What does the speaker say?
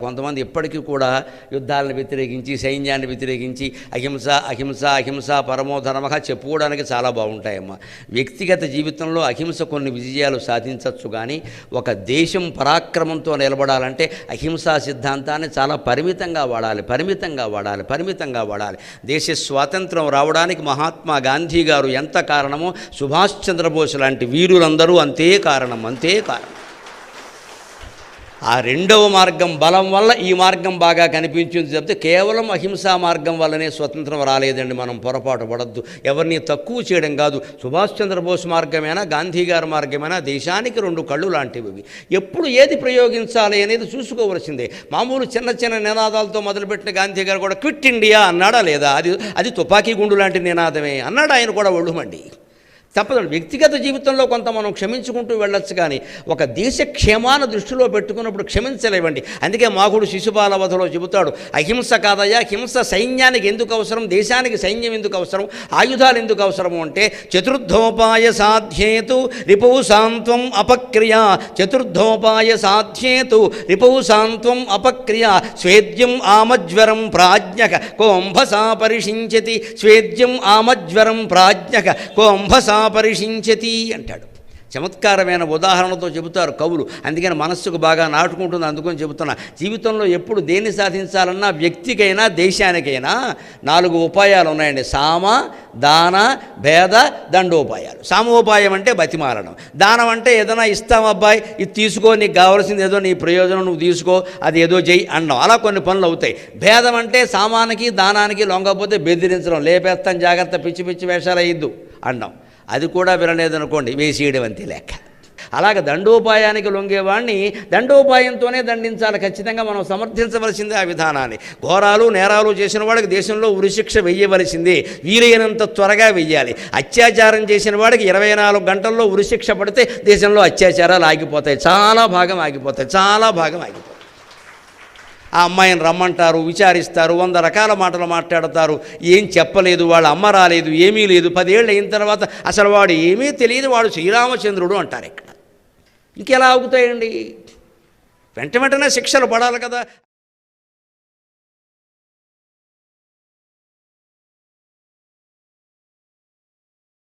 కొంతమంది ఇప్పటికీ కూడా యుద్ధాలను వ్యతిరేకించి సైన్యాన్ని వ్యతిరేకించి అహింస అహింస అహింస పరమో ధర్మః చెప్పుకోవడానికి చాలా బాగుంటాయమ్మా. వ్యక్తిగత జీవితంలో అహింస కొన్ని విజయాలు సాధించవచ్చు, కానీ ఒక దేశం పరాక్రమంతో నిలబడాలంటే అహింసా సిద్ధాంతాన్ని చాలా పరిమితంగా వాడాలి. దేశ స్వాతంత్రం రావడానికి మహాత్మా గాంధీ గారు ఎంత కారణమో సుభాష్ చంద్రబోస్ లాంటి వీరులందరూ అంతే కారణం. ఆ రెండవ మార్గం బలం వల్ల ఈ మార్గం బాగా కనిపించింది చెప్తే కేవలం అహింసా మార్గం వల్లనే స్వతంత్రం రాలేదండి. మనం పొరపాటు పడద్దు. ఎవరిని తక్కువ చేయడం కాదు. సుభాష్ చంద్రబోస్ మార్గమైనా గాంధీ గారి మార్గమైనా దేశానికి రెండు కళ్ళు లాంటివి. ఎప్పుడు ఏది ప్రయోగించాలి అనేది చూసుకోవలసిందే. మామూలు చిన్న చిన్న నినాదాలతో మొదలుపెట్టిన గాంధీ గారు కూడా క్విట్ ఇండియా అన్నాడా లేదా? అది తుపాకీ గుండు లాంటి నినాదమే అన్నాడు. ఆయన కూడా ఒళ్ళుమండి. తప్పదండి. వ్యక్తిగత జీవితంలో కొంత మనం క్షమించుకుంటూ వెళ్ళొచ్చు, కానీ ఒక దేశ క్షేమాన్ని దృష్టిలో పెట్టుకున్నప్పుడు క్షమించలేవండి. అందుకే మాకుడు శిశుపాలవధలో చెబుతాడు, అహింస కాదయ్యా హింస. సైన్యానికి ఎందుకు అవసరం, దేశానికి సైన్యం ఎందుకు అవసరం, ఆయుధాలు ఎందుకు అవసరము అంటే చతుర్థోపాయ సాధ్యేతు రిపుః సాంత్వం అపక్రియా. చతుర్థోపాయ సాధ్యేతు రిపుః సాంత్వం అపక్రియా. స్వేద్యం ఆమజ్వరం ప్రాజ్ఞక కోంభసా పరిషించతి. స్వేద్యం ఆమజ్వరం ప్రాజ్ఞక కోంభసా పరిషించతి అంటాడు. చమత్కారమైన ఉదాహరణతో చెబుతారు కవులు. అందుకని మనస్సుకు బాగా నాటుకుంటుంది. అందుకని చెబుతున్నా, జీవితంలో ఎప్పుడు దేన్ని సాధించాలన్నా వ్యక్తికైనా దేశానికైనా 4 ఉపాయాలు ఉన్నాయండి. సామ దాన భేద దండోపాయాలు. సామోపాయం అంటే బతిమాలడం. దానం అంటే ఏదైనా ఇస్తాం అబ్బాయి ఇది తీసుకో, నీకు కావాల్సింది ఏదో నీ ప్రయోజనం నువ్వు తీసుకో, అది ఏదో చెయ్యి అనడం. అలా కొన్ని పనులు అవుతాయి. భేదం అంటే సామానికి దానానికి లొంగకపోతే బెదిరించడం, లేపేస్తాం జాగ్రత్త, పిచ్చి పిచ్చి వేషాలు అయ్యిద్దు అనడం. అది కూడా వినలేదనుకోండి, వేసేయడం అంతే లెక్క. అలాగే దండోపాయానికి లొంగేవాడిని దండోపాయంతోనే దండించాలి. ఖచ్చితంగా మనం సమర్థించవలసిందే ఆ విధానాన్ని. ఘోరాలు నేరాలు చేసిన వాడికి దేశంలో ఉరిశిక్ష వెయ్యవలసిందే, వీలైనంత త్వరగా వెయ్యాలి. అత్యాచారం చేసిన వాడికి 24 గంటల్లో ఉరిశిక్ష పడితే దేశంలో అత్యాచారాలు ఆగిపోతాయి, చాలా భాగం ఆగిపోతాయి. ఆ అమ్మాయిని రమ్మంటారు, విచారిస్తారు, 100 రకాల మాటలు మాట్లాడతారు. ఏం చెప్పలేదు, వాళ్ళ అమ్మ రాలేదు, ఏమీ లేదు. 10 ఏళ్ళు అయిన తర్వాత అసలు వాడు ఏమీ తెలియదు, వాడు శ్రీరామచంద్రుడు అంటారు. ఇక్కడ ఇంకెలా ఆగుతాయండి? వెంటనే శిక్షలు పడాలి కదా.